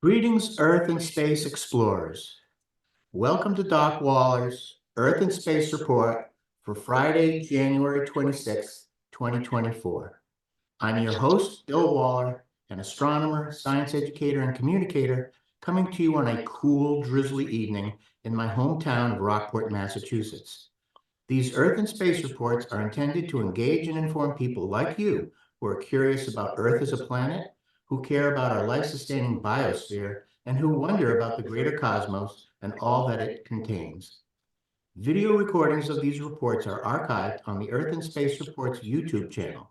Greetings, Earth and Space Explorers. Welcome to Doc Waller's Earth and Space Report for Friday, January 26th, 2024. I'm your host, Bill Waller, an astronomer, science educator, and communicator, coming to you on a cool, drizzly evening in my hometown of Rockport, Massachusetts. These Earth and Space reports are intended to engage and inform people like you who are curious about Earth as a planet, who care about our life-sustaining biosphere, and who wonder about the greater cosmos and all that it contains. Video recordings of these reports are archived on the Earth and Space Reports YouTube channel.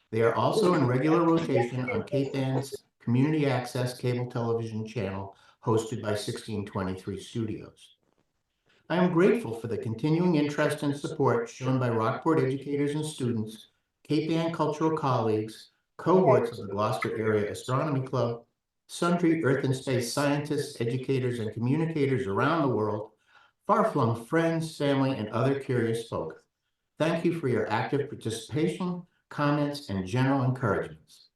They are also in regular rotation on Cape-Ann's community access cable television channel hosted by 1623 Studios. I am grateful for the continuing interest and support shown by Rockport educators and students, Cape-Ann cultural colleagues, cohorts of the Gloucester Area Astronomy Club, sundry Earth and space scientists, educators, and communicators around the world, far-flung friends, family, and other curious folk. Thank you for your active participation, comments, and general encouragements.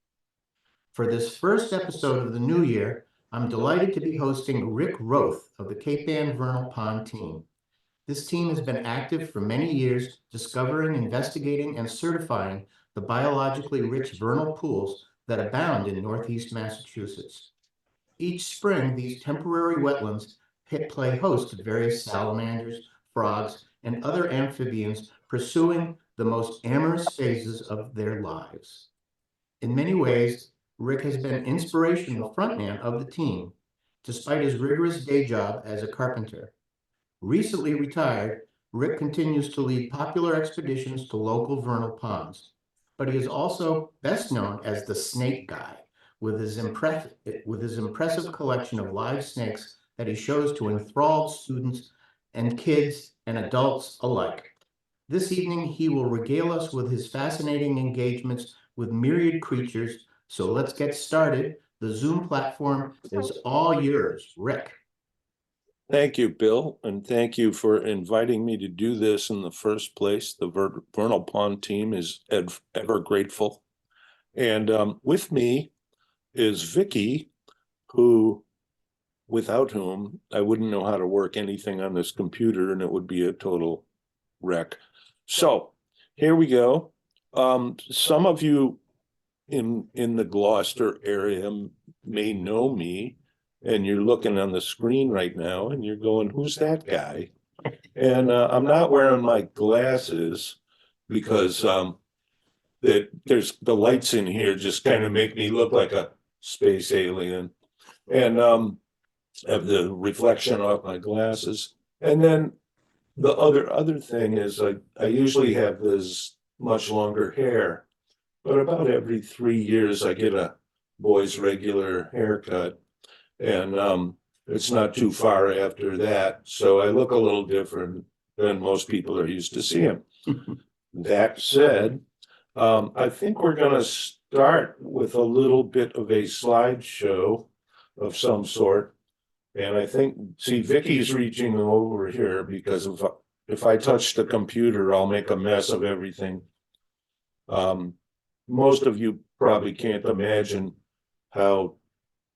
For this first episode of the new year, I'm delighted to be hosting Rick Roth of the Cape-Ann Vernal Pond team. This team has been active for many years, discovering, investigating, and certifying the biologically rich vernal pools that abound in Northeast Massachusetts. Each spring, these temporary wetlands play host to various salamanders, frogs, and other amphibians pursuing the most amorous phases of their lives. In many ways, Rick has been inspirational frontman of the team, despite his rigorous day job as a carpenter. Recently retired, Rick continues to lead popular expeditions to local vernal ponds, but he is also best known as the Snake Guy, with his impressive collection of live snakes that he shows to enthralled students and kids and adults alike. This evening, he will regale us with his fascinating engagements with myriad creatures. So let's get started. The Zoom platform is all yours, Rick. Thank you, Bill, and thank you for inviting me to do this in the first place. The Vernal Pond team is ever grateful. And with me is Vicky, without whom I wouldn't know how to work anything on this computer, and it would be a total wreck. So here we go. Some of you in the Gloucester area may know me, and you're looking on the screen right now and you're going, who's that guy? And I'm not wearing my glasses because there's the lights in here just kind of make me look like a space alien. And have the reflection off my glasses. And then the other thing is I usually have this much longer hair, but about every 3 years I get a boy's regular haircut. And it's not too far after that, so I look a little different than most people are used to seeing. That said, I think we're going to start with a little bit of a slideshow of some sort. And I think, see, Vicky's reaching over here because if I touch the computer, I'll make a mess of everything. Most of you probably can't imagine how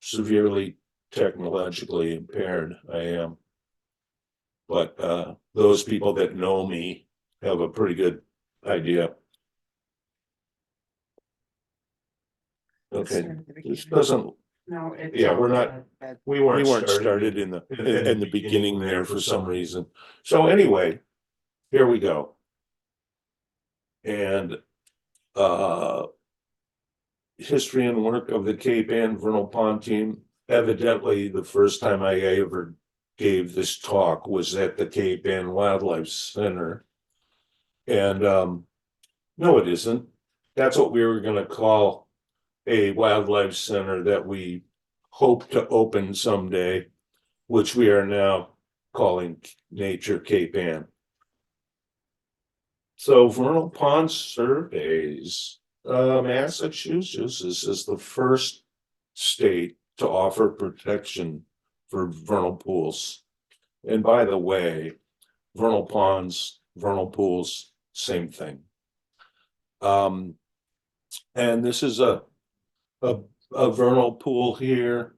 severely technologically impaired I am. But those people that know me have a pretty good idea. Okay, this doesn't. No, Yeah, we weren't started in the beginning there for some reason. So anyway, here we go. And history and work of the Cape-Ann Vernal Pond team. Evidently, the first time I ever gave this talk was at the Cape-Ann Wildlife Center. And no, it isn't. That's what we were going to call a wildlife center that we hope to open someday, which we are now calling Nature Cape-Ann. So vernal pond surveys. Massachusetts is the first state to offer protection for vernal pools. And by the way, vernal ponds, vernal pools, same thing. And this is a vernal pool here.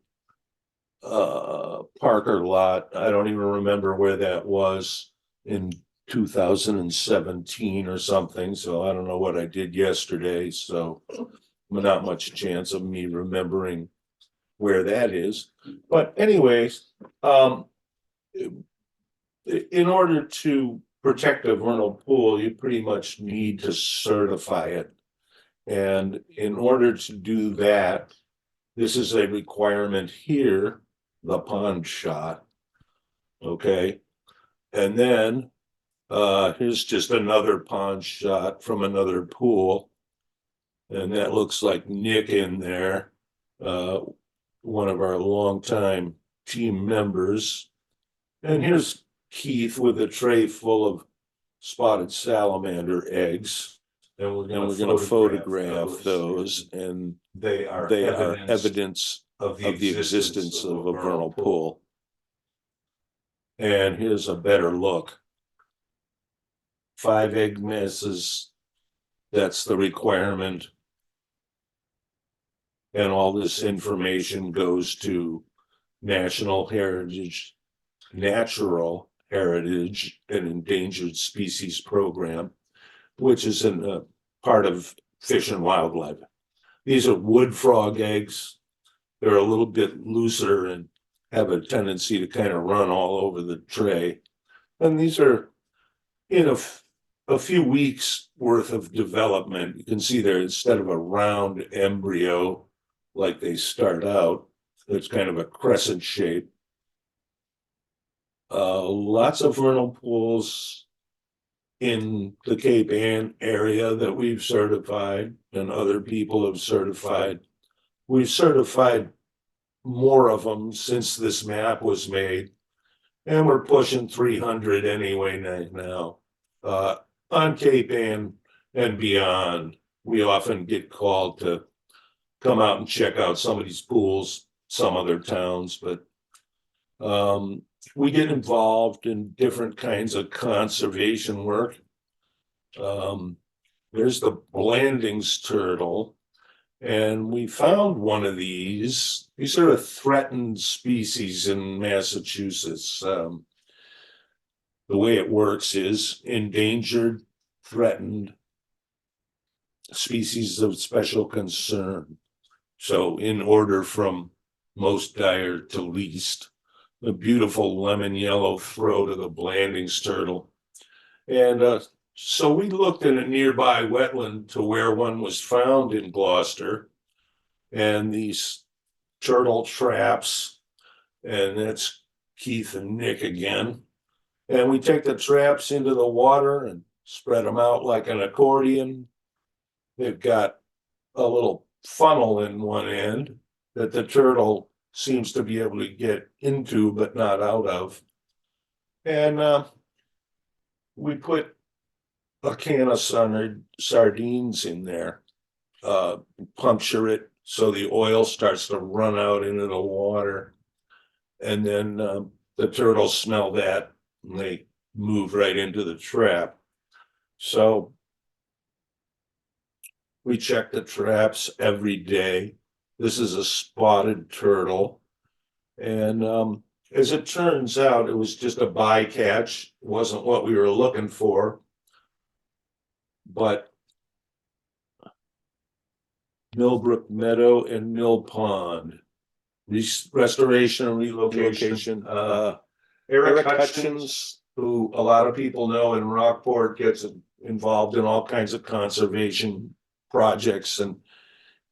Parker lot. I don't even remember where that was in 2017 or something. So I don't know what I did yesterday. So not much chance of me remembering where that is. But anyways, in order to protect a vernal pool, you pretty much need to certify it. And in order to do that, this is a requirement here, the pond shot. Okay. And then here's just another pond shot from another pool. And that looks like Nick in there, one of our longtime team members. And here's Keith with a tray full of spotted salamander eggs. And we're going to photograph those, and they are evidence of the existence of a vernal pool. And here's a better look. 5 egg masses, that's the requirement. And all this information goes to Natural Heritage and Endangered Species Program, which is in a part of Fish and Wildlife. These are wood frog eggs. They're a little bit looser and have a tendency to kind of run all over the tray. And these are in a few weeks worth of development. You can see there, instead of a round embryo like they start out, it's kind of a crescent shape. Lots of vernal pools in the Cape Ann area that we've certified and other people have certified. We've certified more of them since this map was made, and we're pushing 300 anyway now. On Cape Ann and beyond, we often get called to come out and check out some of these pools, some other towns, but we get involved in different kinds of conservation work. There's the Blandings turtle, and we found one of these. These are a threatened species in Massachusetts. The way it works is endangered, threatened, species of special concern. So in order from most dire to least, the beautiful lemon yellow throat of the Blandings turtle. And so we looked in a nearby wetland to where one was found in Gloucester, and these turtle traps, and that's Keith and Nick again. And we take the traps into the water and spread them out like an accordion. They've got a little funnel in one end that the turtle seems to be able to get into but not out of. And we put a can of sardines in there, puncture it so the oil starts to run out into the water. And then the turtles smell that and they move right into the trap. So we check the traps every day. This is a spotted turtle. And as it turns out, it was just a bycatch. It wasn't what we were looking for. But Millbrook Meadow and Mill Pond, restoration and relocation. Eric Hutchins, who a lot of people know in Rockport, gets involved in all kinds of conservation projects, and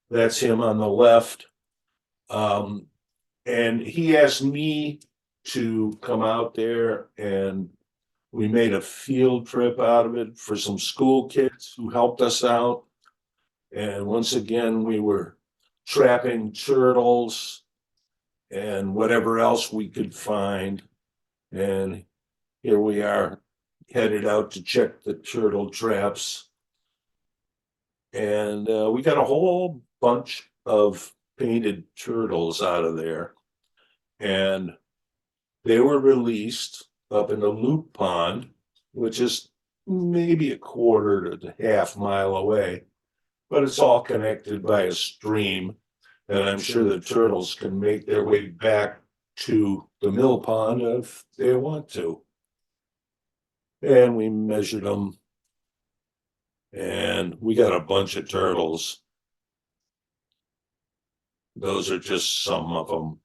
that's him on the left. And he asked me to come out there, and we made a field trip out of it for some school kids who helped us out. And once again, we were trapping turtles and whatever else we could find. And here we are headed out to check the turtle traps. And we got a whole bunch of painted turtles out of there. And they were released up in the Loop Pond, which is maybe a quarter to half mile away, but it's all connected by a stream. And I'm sure the turtles can make their way back to the mill pond if they want to. And we measured them. And we got a bunch of turtles. Those are just some of them.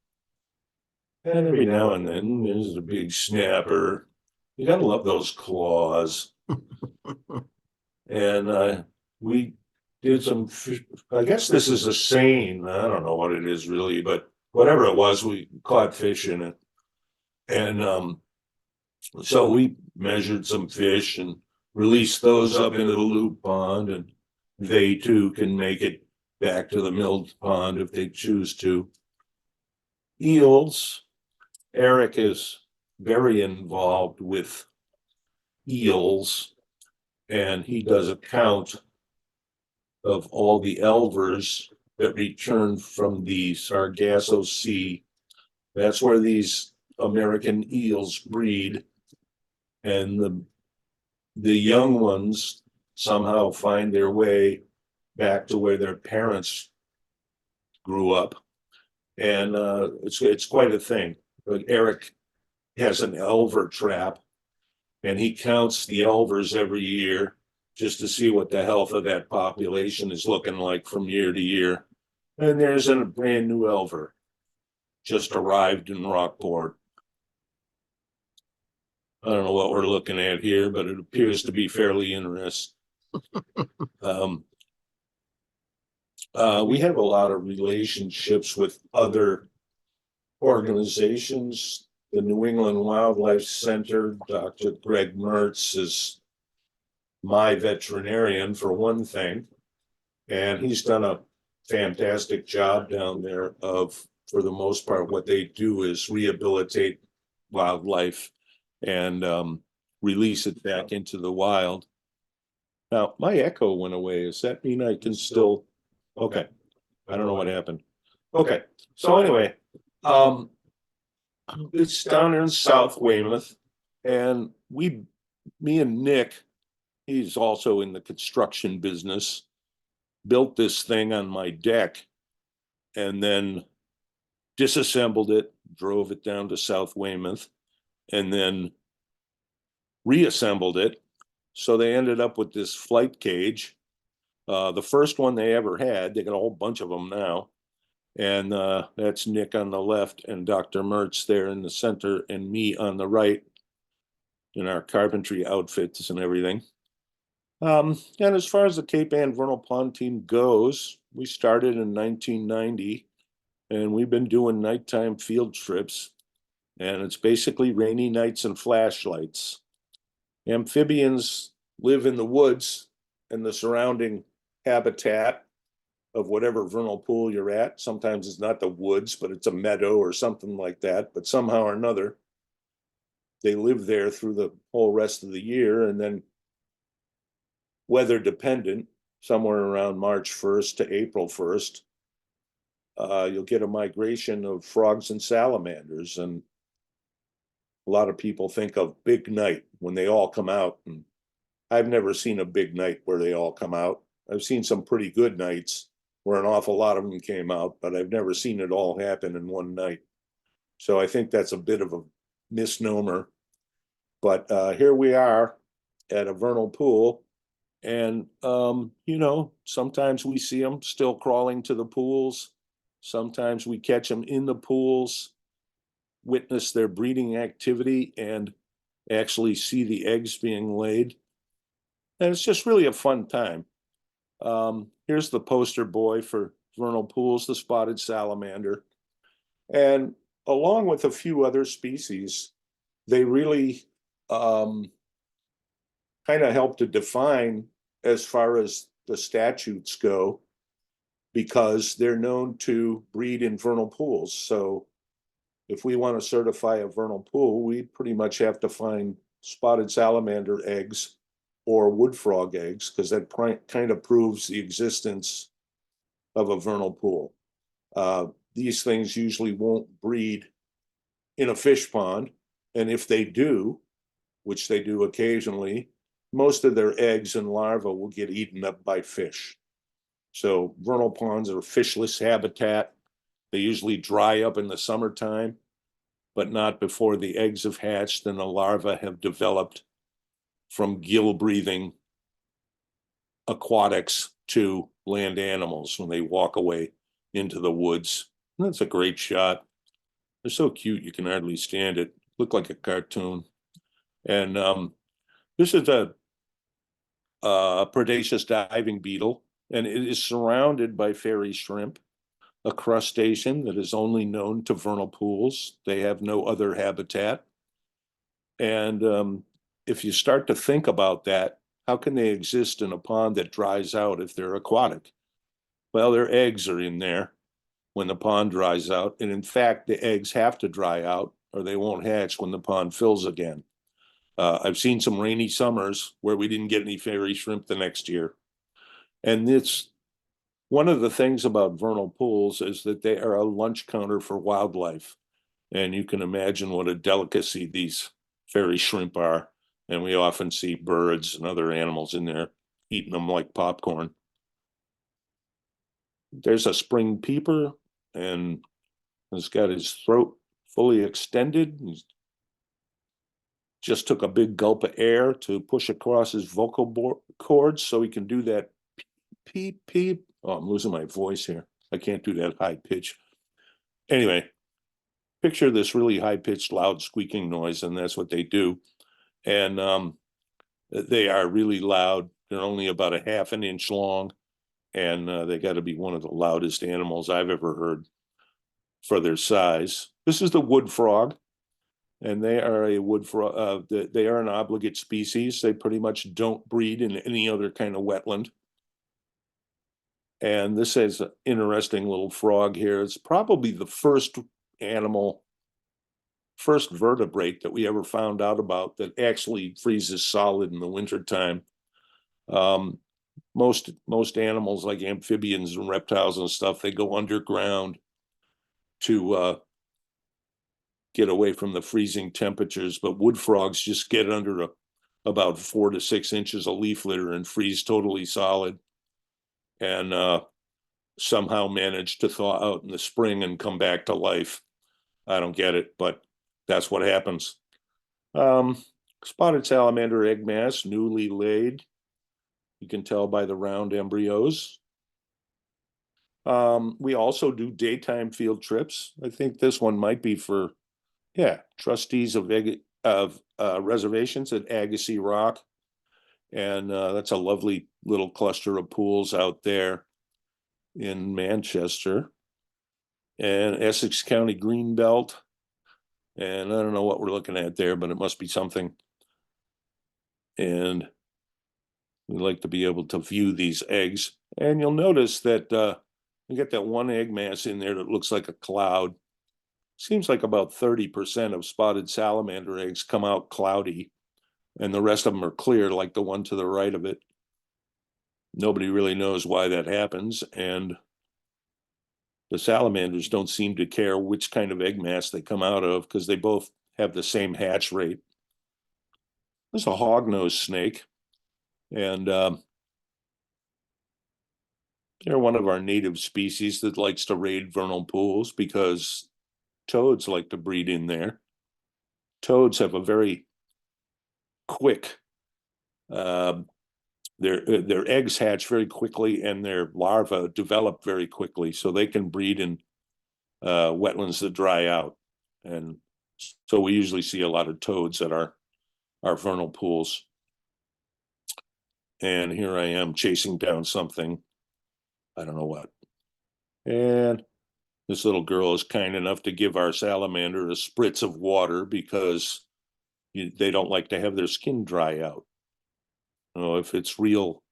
And every now and then there's a big snapper. You gotta love those claws. And we did some, I guess this is a seine. I don't know what it is really, but whatever it was, we caught fish in it. And so we measured some fish and released those up into the loop pond, and they too can make it back to the milled pond if they choose to. Eels. Eric is very involved with eels, and he does a count of all the elvers that return from the Sargasso Sea. That's where these American eels breed, and the young ones somehow find their way back to where their parents grew up. And it's quite a thing. But Eric has an elver trap, and he counts the elvers every year just to see what the health of that population is looking like from year to year. And there's a brand new elver just arrived in Rockport. I don't know what we're looking at here, but it appears to be fairly interesting. We have a lot of relationships with other organizations. The New England Wildlife Center, Dr. Greg Mertz is my veterinarian for one thing, and he's done a fantastic job down there of, for the most part, what they do is rehabilitate wildlife and release it back into the wild. Now, my echo went away. Does that mean I can still? Okay. I don't know what happened. Okay. So anyway, it's down in South Weymouth, and me and Nick, he's also in the construction business, built this thing on my deck and then disassembled it, drove it down to South Weymouth, and then reassembled it. So they ended up with this flight cage. The first one they ever had, they got a whole bunch of them now. And that's Nick on the left and Dr. Mertz there in the center and me on the right in our carpentry outfits and everything. And as far as the Cape Ann Vernal Pond team goes, we started in 1990, and we've been doing nighttime field trips, and it's basically rainy nights and flashlights. Amphibians live in the woods and the surrounding habitat of whatever vernal pool you're at. Sometimes it's not the woods, but it's a meadow or something like that. But somehow or another, they live there through the whole rest of the year, and then weather dependent, somewhere around March 1st to April 1st, you'll get a migration of frogs and salamanders. And a lot of people think of big night when they all come out. And I've never seen a big night where they all come out. I've seen some pretty good nights where an awful lot of them came out, but I've never seen it all happen in one night. So I think that's a bit of a misnomer. But here we are at a vernal pool. And, sometimes we see them still crawling to the pools. Sometimes we catch them in the pools, witness their breeding activity, and actually see the eggs being laid. And it's just really a fun time. Here's the poster boy for vernal pools, the spotted salamander. And along with a few other species, they really kind of help to define as far as the statutes go, because they're known to breed in vernal pools. So if we want to certify a vernal pool, we pretty much have to find spotted salamander eggs or wood frog eggs, because that kind of proves the existence of a vernal pool. These things usually won't breed in a fish pond, and if they do, which they do occasionally, most of their eggs and larvae will get eaten up by fish. So vernal ponds are fishless habitat. They usually dry up in the summertime. but not before the eggs have hatched and the larvae have developed from gill-breathing aquatics to land animals when they walk away into the woods. And that's a great shot. They're so cute, you can hardly stand it. Look like a cartoon. And this is a predaceous diving beetle, and it is surrounded by fairy shrimp, a crustacean that is only known to vernal pools. They have no other habitat. And if you start to think about that, how can they exist in a pond that dries out if they're aquatic? Well, their eggs are in there when the pond dries out. And in fact, the eggs have to dry out or they won't hatch when the pond fills again. I've seen some rainy summers where we didn't get any fairy shrimp the next year. And it's one of the things about vernal pools is that they are a lunch counter for wildlife. And you can imagine what a delicacy these fairy shrimp are. And we often see birds and other animals in there eating them like popcorn. There's a spring peeper, and he's got his throat fully extended. He's just took a big gulp of air to push across his vocal cords so he can do that peep, peep. Oh, I'm losing my voice here. I can't do that high pitch. Anyway, picture this really high pitched, loud squeaking noise, and that's what they do. And they are really loud. They're only about a half an inch long, and they got to be one of the loudest animals I've ever heard for their size. This is the wood frog, and they are a wood frog. They are an obligate species. They pretty much don't breed in any other kind of wetland. And this is an interesting little frog here. It's probably the first vertebrate that we ever found out about that actually freezes solid in the wintertime. Most animals like amphibians and reptiles and stuff, they go underground to get away from the freezing temperatures, but wood frogs just get under about 4 to 6 inches of leaf litter and freeze totally solid, and somehow manage to thaw out in the spring and come back to life. I don't get it, but that's what happens. Spotted salamander egg mass, newly laid. You can tell by the round embryos. We also do daytime field trips. I think this one might be for, trustees of reservations at Agassiz Rock. And that's a lovely little cluster of pools out there in Manchester. And Essex County Greenbelt. And I don't know what we're looking at there, but it must be something. And we like to be able to view these eggs. And you'll notice that we get that one egg mass in there that looks like a cloud. Seems like about 30% of spotted salamander eggs come out cloudy, and the rest of them are clear, like the one to the right of it. Nobody really knows why that happens, and the salamanders don't seem to care which kind of egg mass they come out of because they both have the same hatch rate. There's a hognose snake, and they're one of our native species that likes to raid vernal pools because toads like to breed in there. Toads have a very quick, their eggs hatch very quickly and their larvae develop very quickly, so they can breed in wetlands that dry out. And so we usually see a lot of toads at our vernal pools. And here I am chasing down something. I don't know what. And this little girl is kind enough to give our salamander a spritz of water because they don't like to have their skin dry out. If it's real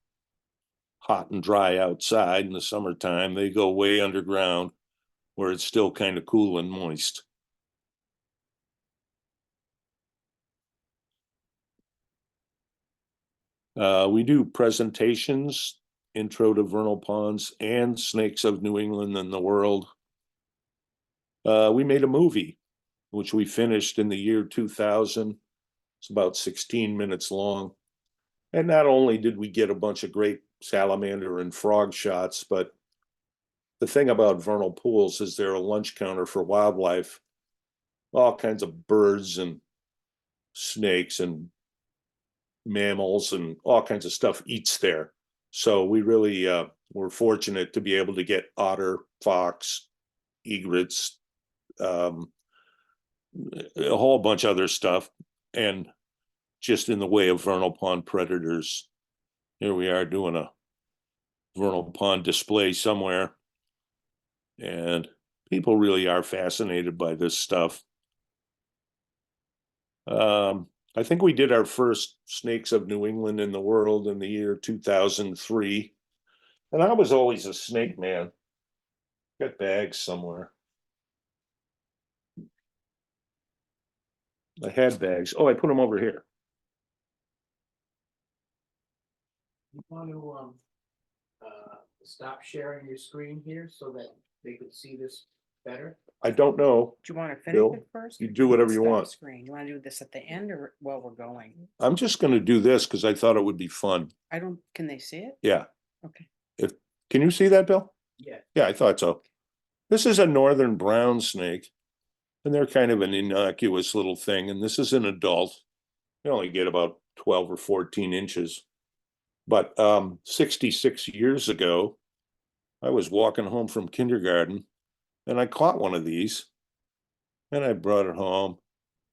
hot and dry outside in the summertime, they go way underground where it's still kind of cool and moist. We do presentations, intro to vernal ponds and snakes of New England and the world. We made a movie, which we finished in the year 2000. It's about 16 minutes long. And not only did we get a bunch of great salamander and frog shots, but the thing about vernal pools is they're a lunch counter for wildlife. all kinds of birds and snakes and mammals and all kinds of stuff eats there. So we really were fortunate to be able to get otter, fox, egrets, a whole bunch of other stuff. And just in the way of vernal pond predators, here we are doing a vernal pond display somewhere. And people really are fascinated by this stuff. I think we did our first snakes of New England in the world in the year 2003. And I was always a snake man. Got bags somewhere. I had bags. Oh, I put them over here. You want to stop sharing your screen here so that they could see this better? I don't know. Do you want to finish Bill, it first? you do whatever you Stop want. Screen. You want to do this at the end or while we're going? I'm just going to do this because I thought it would be fun. I don't, can they see it? Yeah. Okay. Can you see that, Bill? Yeah. Yeah, I thought so. This is a northern brown snake, and they're kind of an innocuous little thing. And this is an adult. They only get about 12 or 14 inches. But 66 years ago, I was walking home from kindergarten and I caught one of these and I brought it home,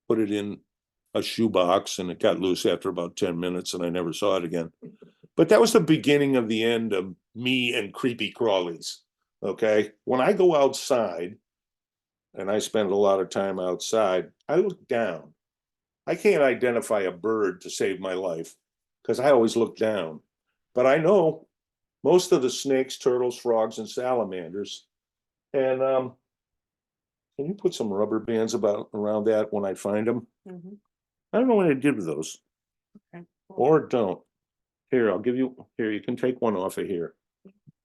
put it in a shoebox, and it got loose after about 10 minutes and I never saw it again. But that was the beginning of the end of me and creepy crawlies. Okay. When I go outside, and I spend a lot of time outside, I look down. I can't identify a bird to save my life because I always look down. But I know most of the snakes, turtles, frogs, and salamanders. And can you put some rubber bands around that when I find them? Mhm. I don't know what I did with those. Okay. Or don't. Here, I'll give you, here, you can take one off of here.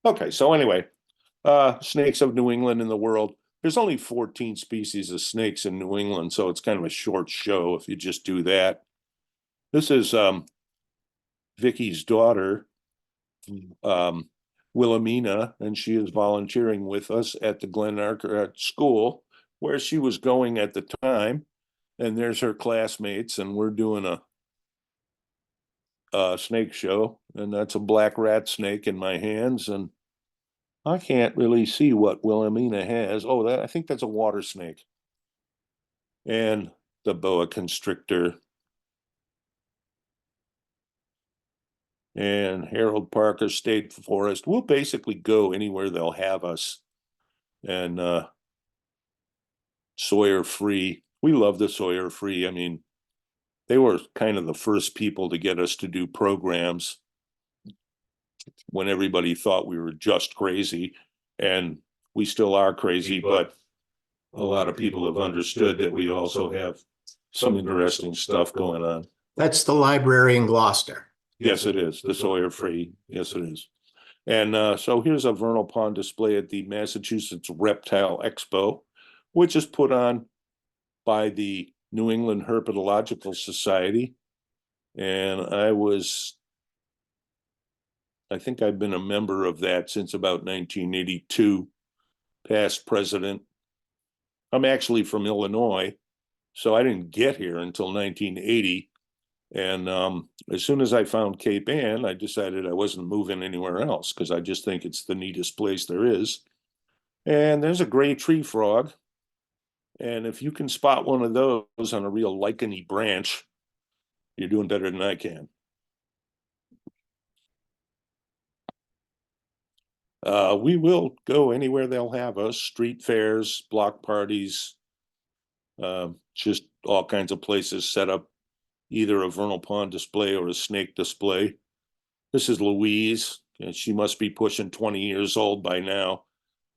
Okay, so anyway, snakes of New England in the world. There's only 14 species of snakes in New England, so it's kind of a short show if you just do that. This is Vicky's daughter, Wilhelmina, and she is volunteering with us at the Glen Archer School, where she was going at the time. And there's her classmates, and we're doing a snake show, and that's a black rat snake in my hands, and I can't really see what Wilhelmina has. Oh, I think that's a water snake. And the boa constrictor. And Harold Parker State Forest. We'll basically go anywhere they'll have us. And Sawyer Free. We love the Sawyer Free. I mean, they were kind of the first people to get us to do programs when everybody thought we were just crazy. And we still are crazy, but a lot of people have understood that we also have some interesting stuff going on. That's the library in Gloucester. Yes, it is. The Sawyer Free. Yes, it is. And so here's a vernal pond display at the Massachusetts Reptile Expo, which is put on by the New England Herpetological Society. And I think I've been a member of that since about 1982, past president. I'm actually from Illinois, so I didn't get here until 1980. And as soon as I found Cape Ann, I decided I wasn't moving anywhere else because I just think it's the neatest place there is. And there's a gray tree frog. And if you can spot one of those on a real licheny branch, you're doing better than I can. We will go anywhere they'll have us, street fairs, block parties, just all kinds of places set up either a vernal pond display or a snake display. This is Louise, and she must be pushing 20 years old by now,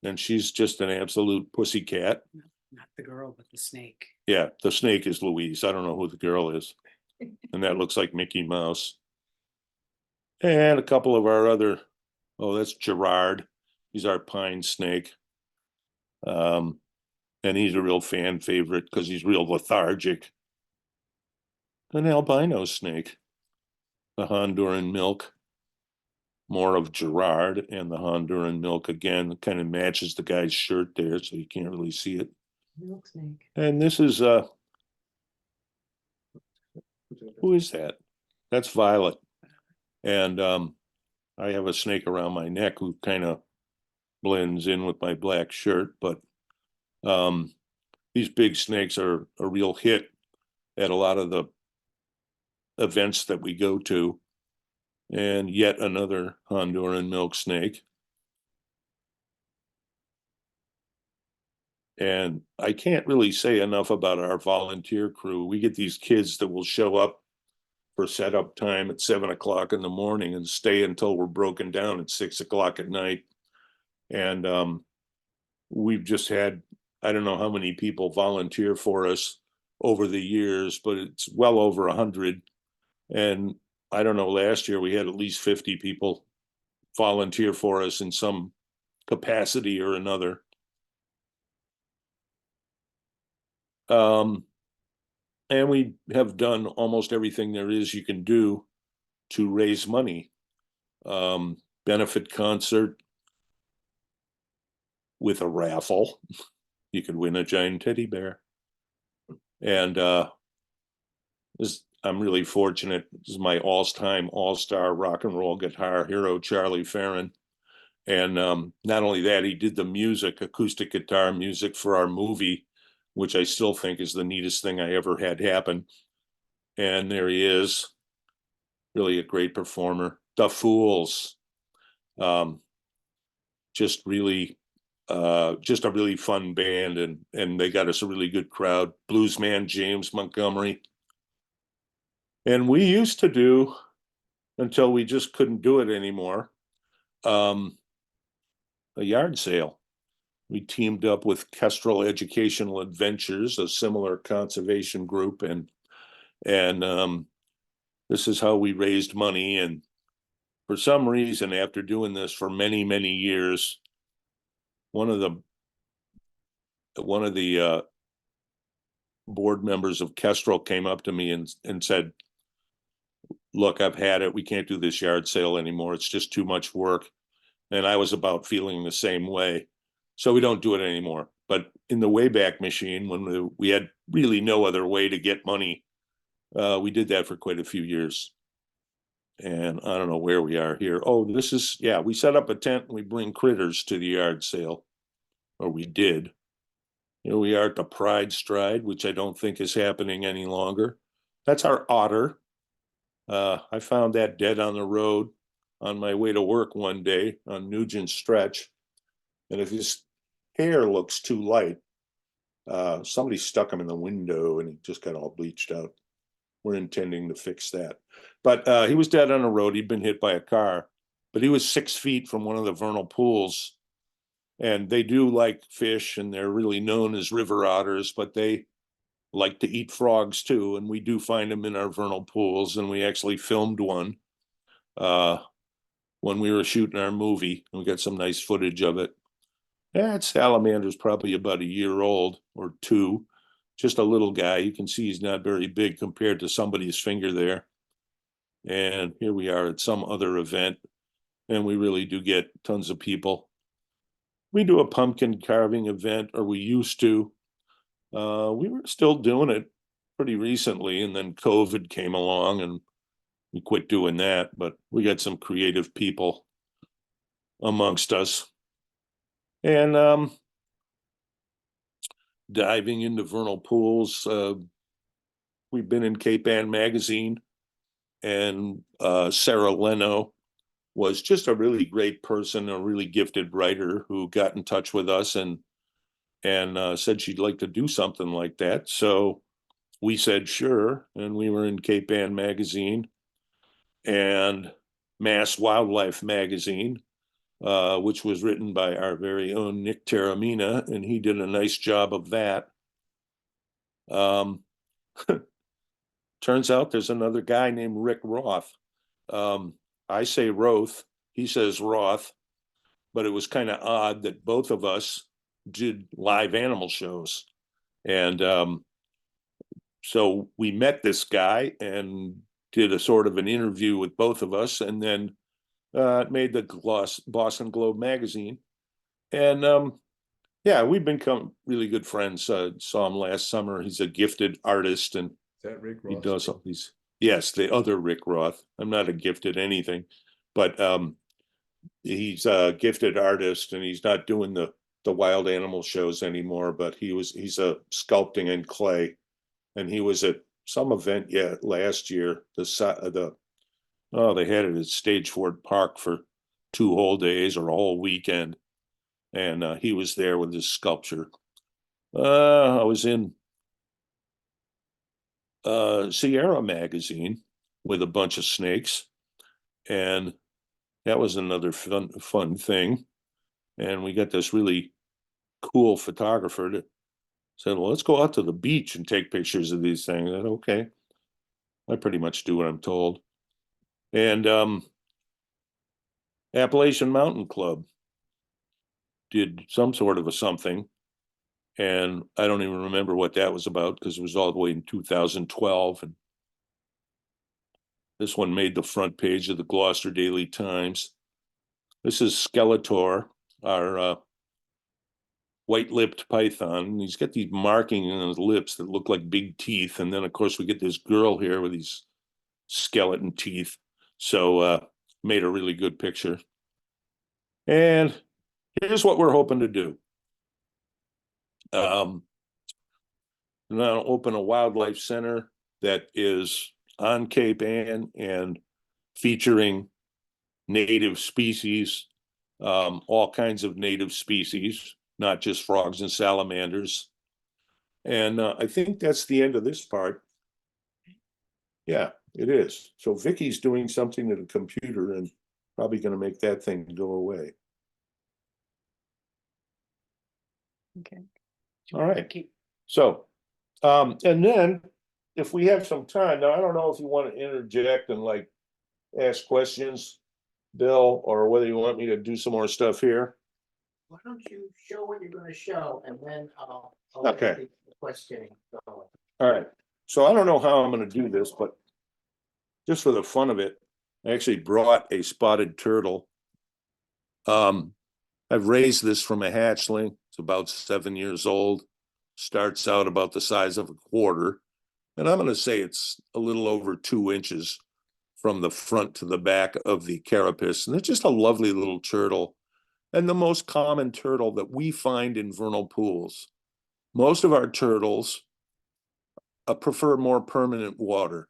and she's just an absolute pussycat. Not the girl, but the snake. Yeah, the snake is Louise. I don't know who the girl is. And that looks like Mickey Mouse. And a couple of our other, oh, that's Gerard. He's our pine snake. And he's a real fan favorite because he's real lethargic. An albino snake, the Honduran milk. More of Gerard, and the Honduran milk again kind of matches the guy's shirt there, so you can't really see it. Milk snake. And this is who is that? That's Violet. And I have a snake around my neck who kind of blends in with my black shirt, but these big snakes are a real hit at a lot of the events that we go to. And yet another Honduran milk snake. And I can't really say enough about our volunteer crew. We get these kids that will show up for setup time at 7 o'clock in the morning and stay until we're broken down at 6 o'clock at night. And we've just had, I don't know how many people volunteer for us over the years, but it's well over 100. And I don't know, last year we had at least 50 people volunteer for us in some capacity or another. And we have done almost everything there is you can do to raise money. Benefit concert with a raffle. You could win a giant teddy bear. And I'm really fortunate. This is my all-time all-star rock and roll guitar hero, Charlie Farron. And not only that, he did the music, acoustic guitar music for our movie, which I still think is the neatest thing I ever had happen. And there he is, really a great performer. The Fools, just really, just a really fun band, and they got us a really good crowd. Bluesman James Montgomery. And we used to do, until we just couldn't do it anymore, a yard sale. We teamed up with Kestrel Educational Adventures, a similar conservation group, and this is how we raised money. And for some reason, after doing this for many, many years, one of the board members of Kestrel came up to me and said, "Look, I've had it. We can't do this yard sale anymore. It's just too much work." And I was about feeling the same way. So we don't do it anymore. But in the Wayback Machine, when we had really no other way to get money, we did that for quite a few years. And I don't know where we are here. Oh, this is, yeah, we set up a tent and we bring critters to the yard sale, or we did. Here we are at the Pride Stride, which I don't think is happening any longer. That's our otter. I found that dead on the road on my way to work one day on Nugent Stretch. And if his hair looks too light, somebody stuck him in the window and he just got all bleached out. We're intending to fix that. But he was dead on the road. He'd been hit by a car, but he was 6 feet from one of the vernal pools. And they do like fish, and they're really known as river otters, but they like to eat frogs too. And we do find them in our vernal pools. And we actually filmed one when we were shooting our movie. We got some nice footage of it. That salamander's probably about a year old or two, just a little guy. You can see he's not very big compared to somebody's finger there. And here we are at some other event, and we really do get tons of people. We do a pumpkin carving event, or we used to. We were still doing it pretty recently, and then COVID came along and we quit doing that, but we got some creative people amongst us. And diving into vernal pools, we've been in Cape Ann magazine, and Sarah Leno was just a really great person, a really gifted writer who got in touch with us and said she'd like to do something like that. So we said sure, and we were in Cape Ann magazine and Mass Wildlife magazine, which was written by our very own Nick Taramina, and he did a nice job of that. Turns out there's another guy named Rick Roth. I say Roth, he says Roth, but it was kind of odd that both of us did live animal shows. And so we met this guy and did a sort of an interview with both of us, and then it made the Boston Globe magazine. And Yeah, we've become really good friends. Saw him last summer. He's a gifted artist, and Is that Rick he Ross? does all these. Yes, the other Rick Roth. I'm not a gifted anything, but he's a gifted artist, and he's not doing the wild animal shows anymore. But he's a sculpting in clay, and he was at some event last year. Oh, they had it at Stageford Park for 2 whole days or a whole weekend, and he was there with his sculpture. I was in Sierra magazine with a bunch of snakes, and that was another fun thing. And we got this really cool photographer that said, "Well, let's go out to the beach and take pictures of these things." I said, "Okay." I pretty much do what I'm told. And Appalachian Mountain Club did some sort of a something, and I don't even remember what that was about because it was all the way in 2012. And this one made the front page of the Gloucester Daily Times. This is Skeletor, our white-lipped python. He's got these markings in his lips that look like big teeth. And then, of course, we get this girl here with these skeleton teeth. So made a really good picture. And here's what we're hoping to do. Now open a wildlife center that is on Cape Ann and featuring native species, all kinds of native species, not just frogs and salamanders. And I think that's the end of this part. Yeah, it is. So Vicky's doing something to the computer and probably going to make that thing go away. Okay. All right. Keep, So, and then if we have some time, now I don't know if you want to interject and like ask questions, Bill, or whether you want me to do some more stuff here. Why don't you show what you're gonna show and then I'll Okay. get the questioning going. All right. So I don't know how I'm going to do this, but just for the fun of it, I actually brought a spotted turtle. I've raised this from a hatchling. It's about 7 years old. Starts out about the size of a quarter. And I'm going to say it's a little over 2 inches from the front to the back of the carapace. And it's just a lovely little turtle. And the most common turtle that we find in vernal pools. Most of our turtles prefer more permanent water,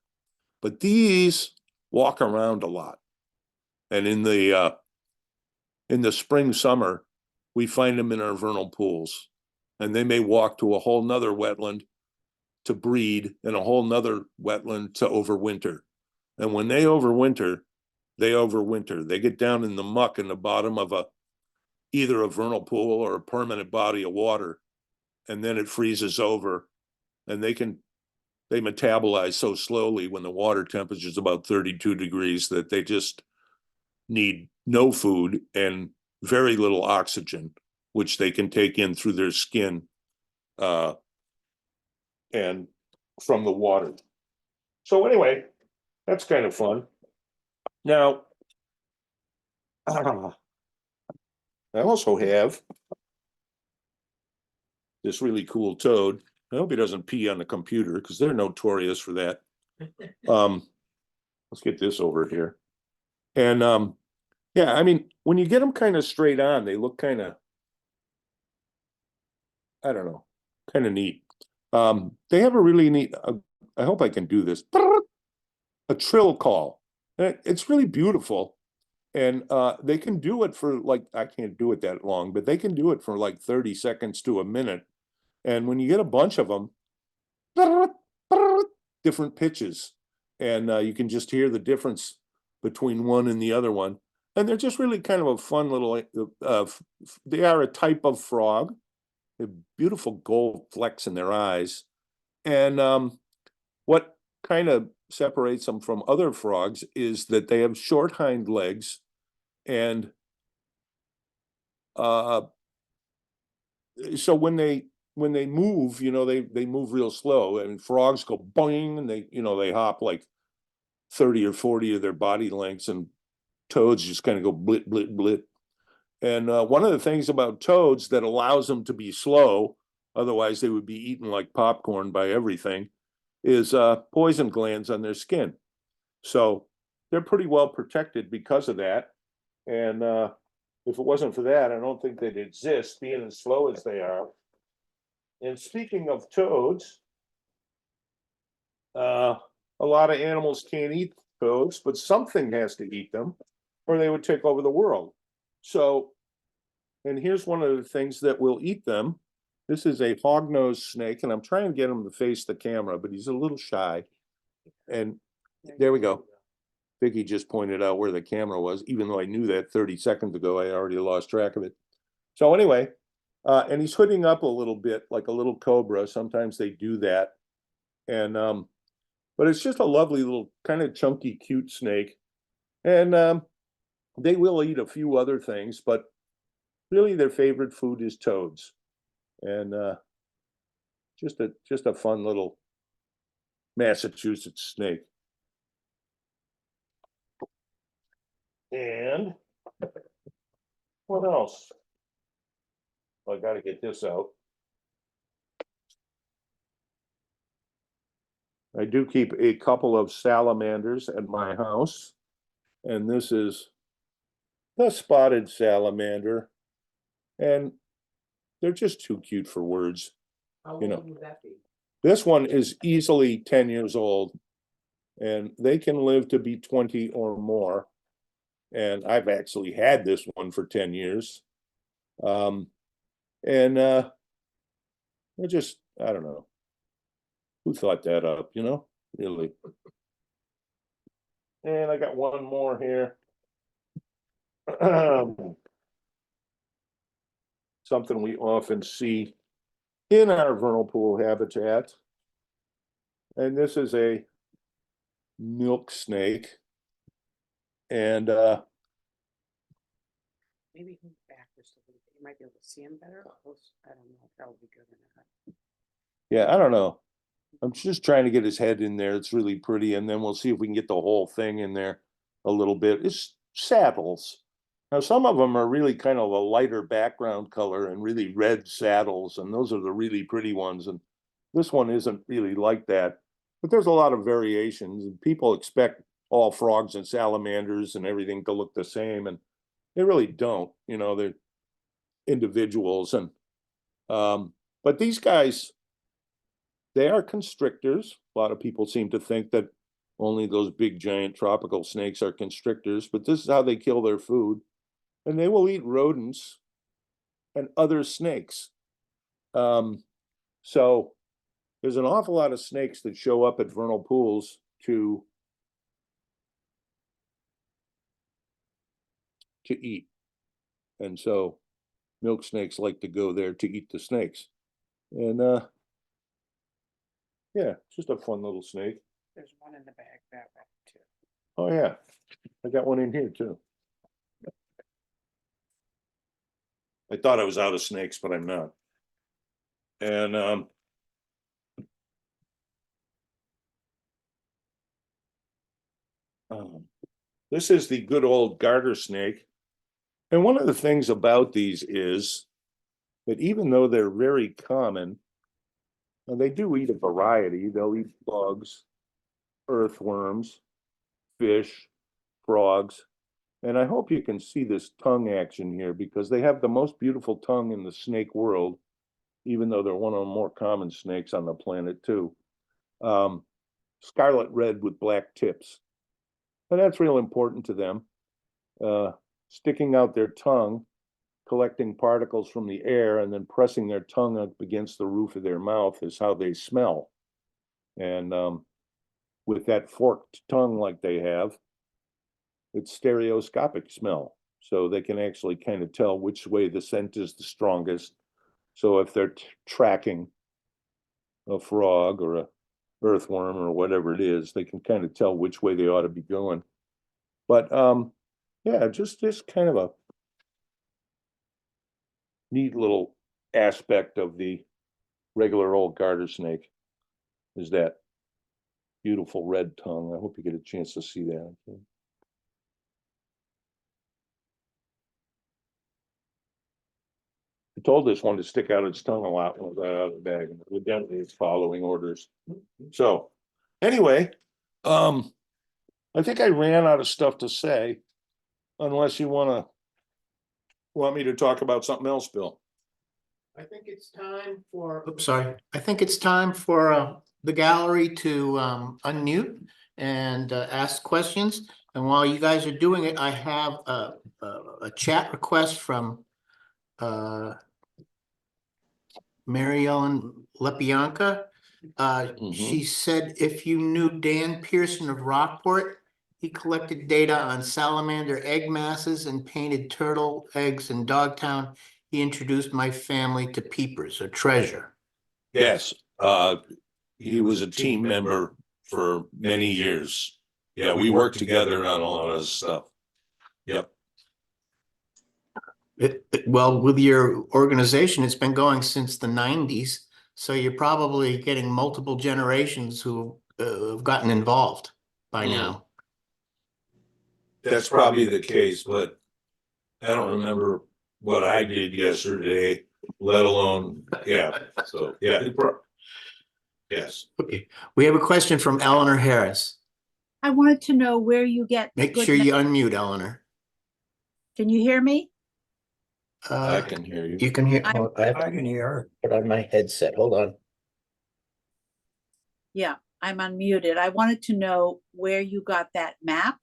but these walk around a lot. And in the spring, summer, we find them in our vernal pools, and they may walk to a whole nother wetland to breed and a whole nother wetland to overwinter. And when they overwinter, they get down in the muck in the bottom of either a vernal pool or a permanent body of water, and then it freezes over, and they metabolize so slowly when the water temperature is about 32 degrees that they just need no food and very little oxygen, which they can take in through their skin and from the water. So anyway, that's kind of fun. Now, I also have this really cool toad. I hope he doesn't pee on the computer because they're notorious for that. Let's get this over here. And yeah, I mean, when you get them kind of straight on, they look kind of, I don't know, kind of neat. They have a really neat, I hope I can do this, a trill call. It's really beautiful. And they can do it for like, I can't do it that long, but they can do it for like 30 seconds to a minute. And when you get a bunch of them, different pitches. And you can just hear the difference between one and the other one. And they're just really kind of a fun little, they are a type of frog. They have beautiful gold flecks in their eyes. And what kind of separates them from other frogs is that they have short hind legs and so when they move, they move real slow, and frogs go boing, and they hop like 30 or 40 of their body lengths, and toads just kind of go blit blit blit. And one of the things about toads that allows them to be slow, otherwise they would be eaten like popcorn by everything, is poison glands on their skin. So they're pretty well protected because of that. And if it wasn't for that, I don't think they'd exist, being as slow as they are. And speaking of toads, a lot of animals can't eat toads, but something has to eat them, or they would take over the world. So, and here's one of the things that will eat them. This is a hognose snake, and I'm trying to get him to face the camera, but he's a little shy. And there we go. Vicky just pointed out where the camera was, even though I knew that 30 seconds ago, I already lost track of it. So anyway, and he's hooding up a little bit like a little cobra. Sometimes they do that. And, but it's just a lovely little kind of chunky, cute snake. And they will eat a few other things, but really their favorite food is toads. And just a fun little Massachusetts snake. And what else? I got to get this out. I do keep a couple of salamanders at my house. And this is the spotted salamander. And they're just too cute for words. How You know. old would that be? This one is easily 10 years old. And they can live to be 20 or more. And I've actually had this one for 10 years. And I don't know. Who thought that up, really? And I got one more here. Something we often see in our vernal pool habitat. And this is a milk snake. And Maybe move backwards a little bit. You might be able to see him better. Close. I don't know if that would be good or not. yeah, I don't know. I'm just trying to get his head in there. It's really pretty. And then we'll see if we can get the whole thing in there a little bit. It's saddles. Now, some of them are really kind of a lighter background color and really red saddles. And those are the really pretty ones. And this one isn't really like that. But there's a lot of variations. And people expect all frogs and salamanders and everything to look the same. And they really don't. They're individuals. And but these guys, they are constrictors. A lot of people seem to think that only those big giant tropical snakes are constrictors, but this is how they kill their food. And they will eat rodents and other snakes. So there's an awful lot of snakes that show up at vernal pools to eat. And so milk snakes like to go there to eat the snakes. And yeah, just a fun little snake. There's one in the bag that way too. Oh yeah, I got one in here too. I thought I was out of snakes, but I'm not. And this is the good old garter snake. And one of the things about these is that even though they're very common, and they do eat a variety, they'll eat bugs, earthworms, fish, frogs. And I hope you can see this tongue action here because they have the most beautiful tongue in the snake world, even though they're one of the more common snakes on the planet too. Scarlet red with black tips. And that's real important to them. Sticking out their tongue, collecting particles from the air, and then pressing their tongue up against the roof of their mouth is how they smell. And with that forked tongue like they have, it's stereoscopic smell. So they can actually kind of tell which way the scent is the strongest. So if they're tracking a frog or a earthworm or whatever it is, they can kind of tell which way they ought to be going. But yeah, just kind of a neat little aspect of the regular old garter snake is that beautiful red tongue. I hope you get a chance to see that. I told this one to stick out its tongue a lot when it got out of the bag. Evidently, it's following orders. So, anyway, I think I ran out of stuff to say, unless you want me to talk about something else, Bill. I think it's time for, oops, sorry. I think it's time for the gallery to unmute and ask questions. And while you guys are doing it, I have a chat request from Mary Ellen Lepianka. She said, if you knew Dan Pearson of Rockport, he collected data on salamander egg masses and painted turtle eggs in Dogtown. He introduced my family to peepers, a treasure. Yes, he was a team member for many years. Yeah, we worked together on a lot of stuff. Yep. Well, with your organization, it's been going since the 90s. So you're probably getting multiple generations who have gotten involved by now. That's probably the case, but I don't remember what I did yesterday, let alone, yeah, so, yeah. Yes. Okay. We have a question from Eleanor Harris. I wanted to know where you get. Make good sure you ma- unmute, Eleanor. Can you hear me? I can hear you. You can hear. I can hear her. Put on my headset. Hold on. Yeah, I'm unmuted. I wanted to know where you got that map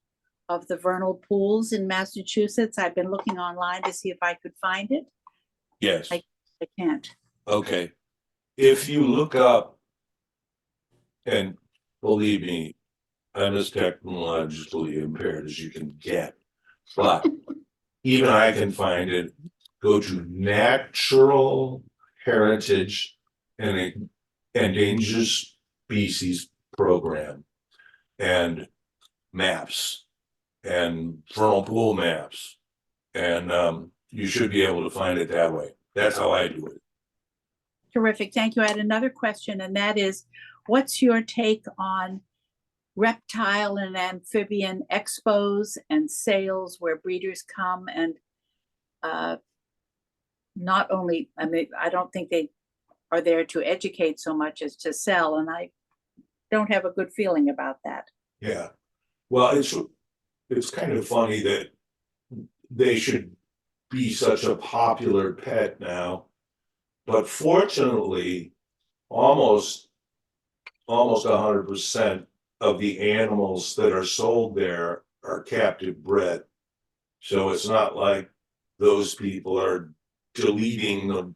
of the vernal pools in Massachusetts. I've been looking online to see if I could find it. Yes, I can't. okay. If you look up, and believe me, I'm as technologically impaired as you can get, but even I can find it. Go to Natural Heritage and Endangered Species Program and maps and vernal pool maps. And you should be able to find it that way. That's how I do it. Terrific. Thank you. I had another question, and that is, what's your take on reptile and amphibian expos and sales where breeders come and not only, I mean, I don't think they are there to educate so much as to sell, and I don't have a good feeling about that. Yeah. Well, it's kind of funny that they should be such a popular pet now, but fortunately, almost 100% of the animals that are sold there are captive bred. So it's not like those people are deleting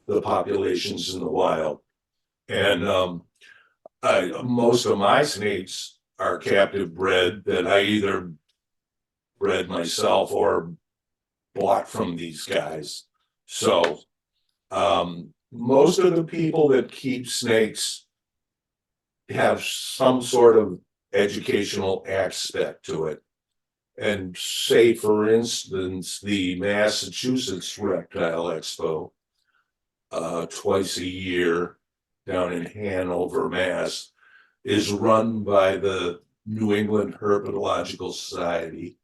the populations in the wild. And most of my snakes are captive bred that I either bred myself or bought from these guys. So most of the people that keep snakes have some sort of educational aspect to it. And say, for instance, the Massachusetts Reptile Expo, twice a year down in Hanover, Mass, is run by the New England Herpetological Society.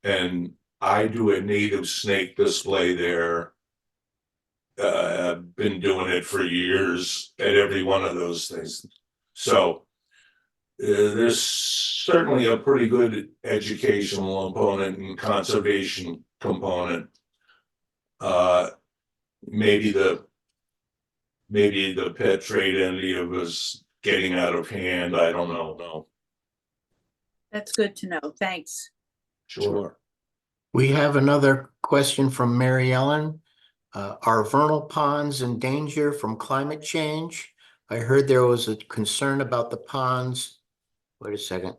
And I do a native snake display there. I've been doing it for years at every one of those things. So there's certainly a pretty good educational component and conservation component. Maybe the pet trade entity was getting out of hand. I don't know. No. That's good to know. Thanks. Sure. We have another question from Mary Ellen. Are vernal ponds in danger from climate change? I heard there was a concern about the ponds. Wait a second.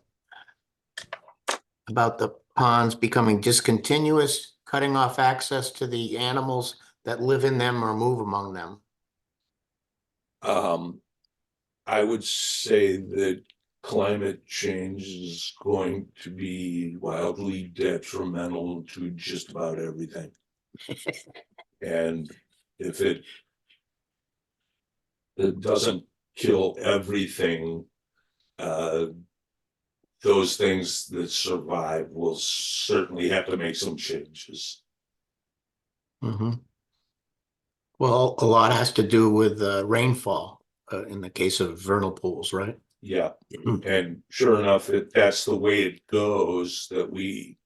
About the ponds becoming discontinuous, cutting off access to the animals that live in them or move among them. I would say that climate change is going to be wildly detrimental to just about everything. And if it doesn't kill everything, those things that survive will certainly have to make some changes. Mhm. Well, a lot has to do with rainfall in the case of vernal pools, right? Yeah, and sure enough, that's the way it goes, that we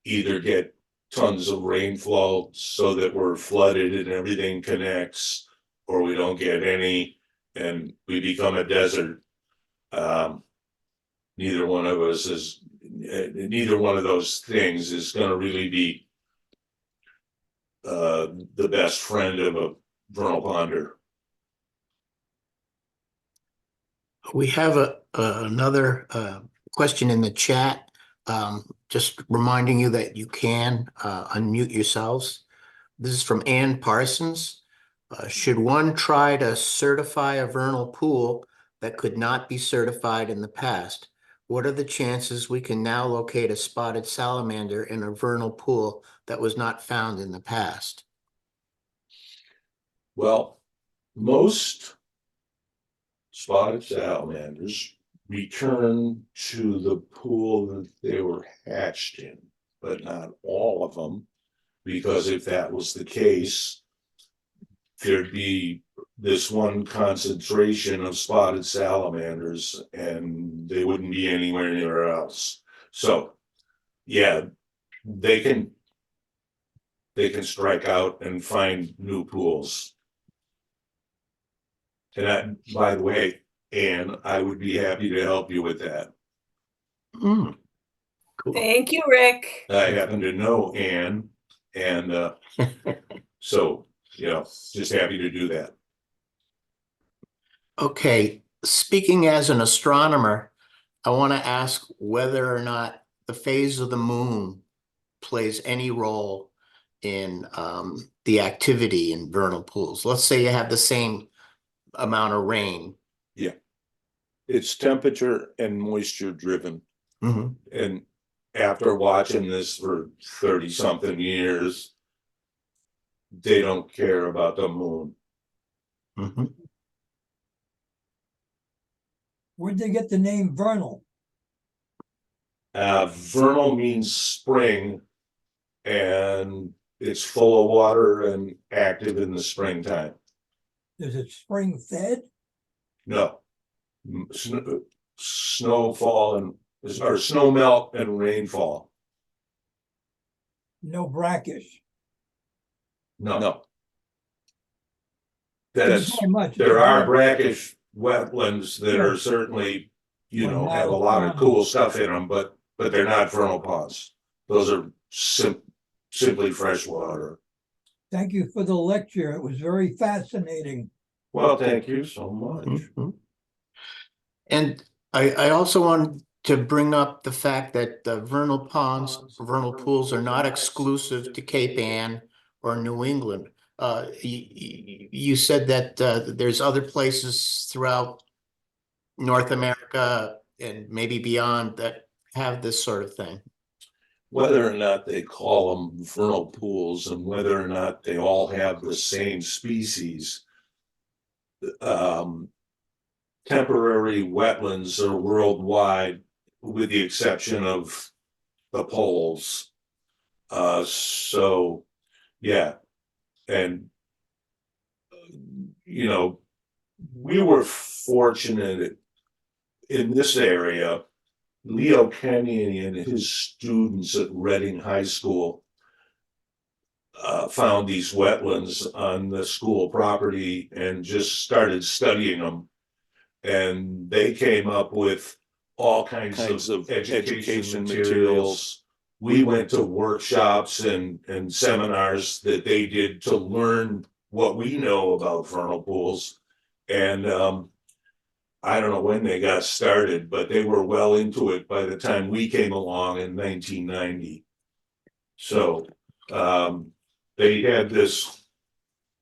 either get tons of rainfall so that we're flooded and everything connects, or we don't get any and we become a desert. Neither one of us is, neither one of those things is gonna really be the best friend of a vernal ponder. We have another question in the chat. Just reminding you that you can unmute yourselves. This is from Ann Parsons. Should one try to certify a vernal pool that could not be certified in the past? What are the chances we can now locate a spotted salamander in a vernal pool that was not found in the past? Well, most spotted salamanders return to the pool that they were hatched in, but not all of them, because if that was the case, there'd be this one concentration of spotted salamanders and they wouldn't be anywhere near else. So, yeah, they can strike out and find new pools. And by the way, Anne, I would be happy to help you with that. Cool. Thank you, Rick. I happen to know Anne, and so, just happy to do that. Okay, speaking as an astronomer, I want to ask whether or not the phase of the moon plays any role in the activity in vernal pools. Let's say you have the same amount of rain. Yeah. It's temperature and moisture driven. Mhm. And after watching this for 30-something years, they don't care about the moon. Mhm. Where'd they get the name Vernal? Vernal means spring, and it's full of water and active in the springtime. Is it spring fed? No. Snowfall or snow melt and rainfall. No brackish. No. Thank you That's, very much. there are brackish wetlands that are Yeah. certainly, Well, not have a a lot of pond. cool stuff in them, but they're not vernal ponds. Those are simply fresh water. Thank you for the lecture. It was very fascinating. Well, thank you so much. Mhm. And I also wanted to bring up the fact that the vernal pools are not exclusive to Cape Ann or New England. You said that there's other places throughout North America and maybe beyond that have this sort of thing. Whether or not they call them vernal pools and whether or not they all have the same species, temporary wetlands are worldwide, with the exception of the poles. So, yeah, and we were fortunate in this area. Leo Kenny and his students at Reading High School found these wetlands on the school property and just started studying them. And they came up with all kinds of education materials. We went to workshops and seminars that they did to learn what we know about vernal pools. And I don't know when they got started, but they were well into it by the time we came along in 1990. So they had this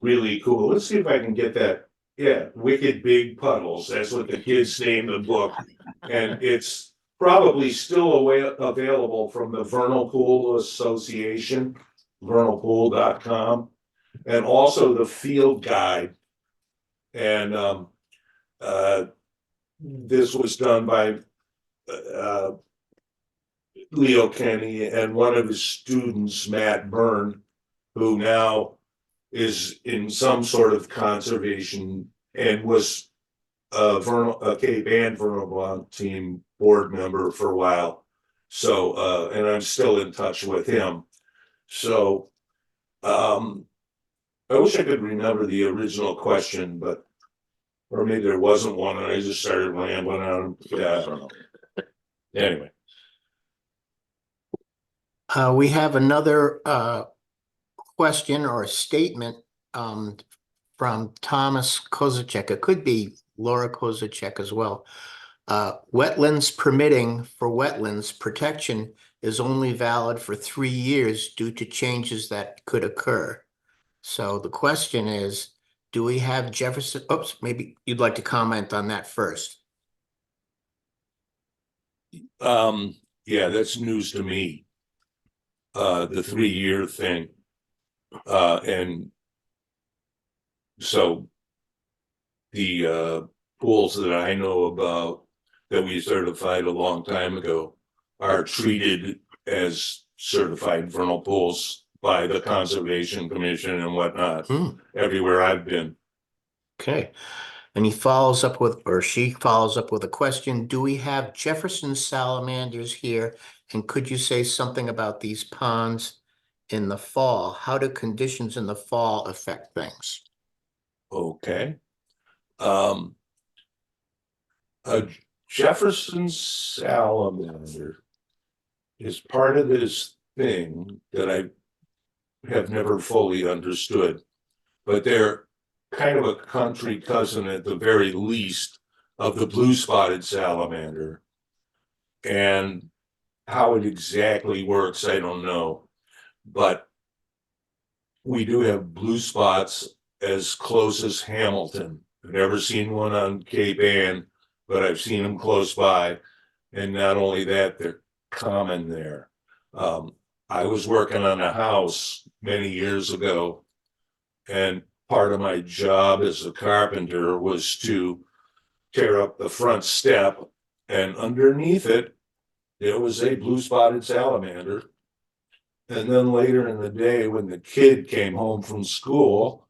really cool, let's see if I can get that. Yeah, Wicked Big Puddles. That's what the kids named the book. And it's probably still available from the Vernal Pool Association, vernalpool.com, and also the field guide. And this was done by Leo Kenny and one of his students, Matt Byrne, who now is in some sort of conservation and was a Cape and Vernal team board member for a while. So, and I'm still in touch with him. So, I wish I could remember the original question, but, or maybe there wasn't one and I just started rambling on. Yeah, I don't know. Anyway. We have another question or a statement from Thomas Kozacek. It could be Laura Kozacek as well. Wetlands permitting for wetlands protection is only valid for 3 years due to changes that could occur. So the question is, do we have Jefferson? Oops, maybe you'd like to comment on that first. Yeah, that's news to me. The 3-year thing. And so the pools that I know about that we certified a long time ago are treated as certified vernal pools by the Conservation Commission and whatnot, everywhere I've been. Okay. And he follows up with, or she follows up with a question. Do we have Jefferson salamanders here? And could you say something about these ponds in the fall? How do conditions in the fall affect things? Okay. A Jefferson salamander is part of this thing that I have never fully understood, but they're kind of a country cousin at the very least of the blue-spotted salamander. And how it exactly works, I don't know. But we do have blue spots as close as Hamilton. I've never seen one on Cape Ann, but I've seen them close by. And not only that, they're common there. I was working on a house many years ago, and part of my job as a carpenter was to tear up the front step, and underneath it, there was a blue-spotted salamander. And then later in the day, when the kid came home from school,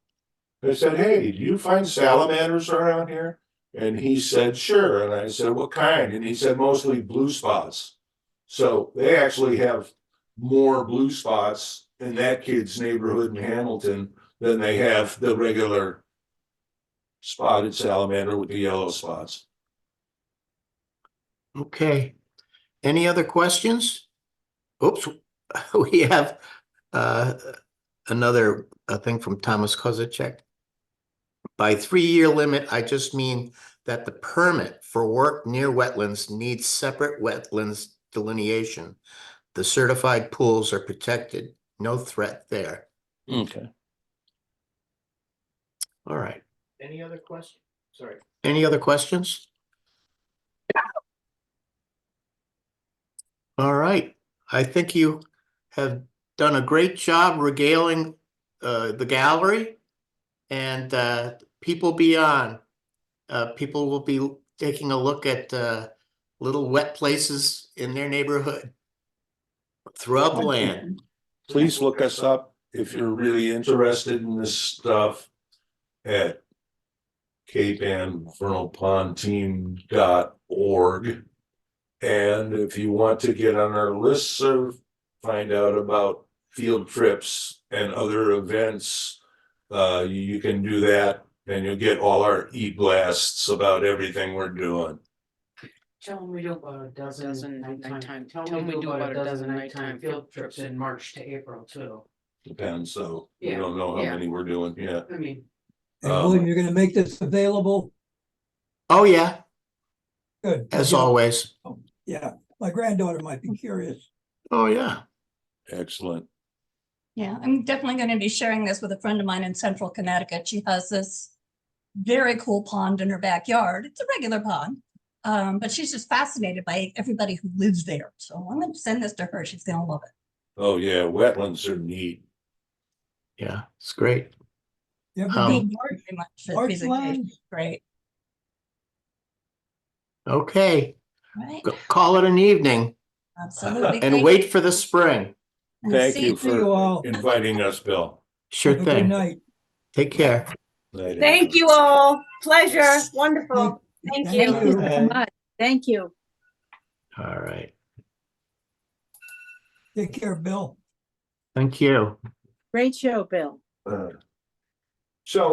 I said, "Hey, do you find salamanders around here?" And he said, "Sure." And I said, "What kind?" And he said, "Mostly blue spots." So they actually have more blue spots in that kid's neighborhood in Hamilton than they have the regular spotted salamander with the yellow spots. Okay. Any other questions? Oops, we have another thing from Thomas Kozacek. By 3-year limit, I just mean that the permit for work near wetlands needs separate wetlands delineation. The certified pools are protected. No threat there. Okay. All right. Any other questions? Sorry. Any other questions? All right. I think you have done a great job regaling the gallery and people beyond. People will be taking a look at little wet places in their neighborhood throughout the land. Please look us up if you're really interested in this stuff at capeandvernalpondteam.org. And if you want to get on our listserv, find out about field trips and other events, you can do that, and you'll get all our e-blasts about everything we're doing. Tell them we do about a dozen nighttime. Tell them we do about a dozen nighttime field trips in March to April too. Depends, so we Yeah, don't know how yeah. many we're doing yet. I mean, And William, you're gonna make this available? Oh, yeah, Good. as Yeah. always. Yeah, my granddaughter might be curious. Oh, yeah. Excellent. Yeah, I'm definitely going to be sharing this with a friend of mine in central Connecticut. She has this very cool pond in her backyard. It's a regular pond, but she's just fascinated by everybody who lives there. So I'm going to send this to her. She's going to love it. Oh, yeah, wetlands are neat. Yeah, it's great. You ever Um, do Thank you very much for the marsh presentation. lands? Great. Okay, Right. call it an evening Absolutely. and Thank wait for the spring. and Thank see you See you for all. inviting us, Bill. Sure Have a good thing. night. Take care. Thank you all. Pleasure. Wonderful. Thank Thank you. Thank you so Okay. much. Thank you. All right. Take care, Bill. Thank you. Great show, Bill. So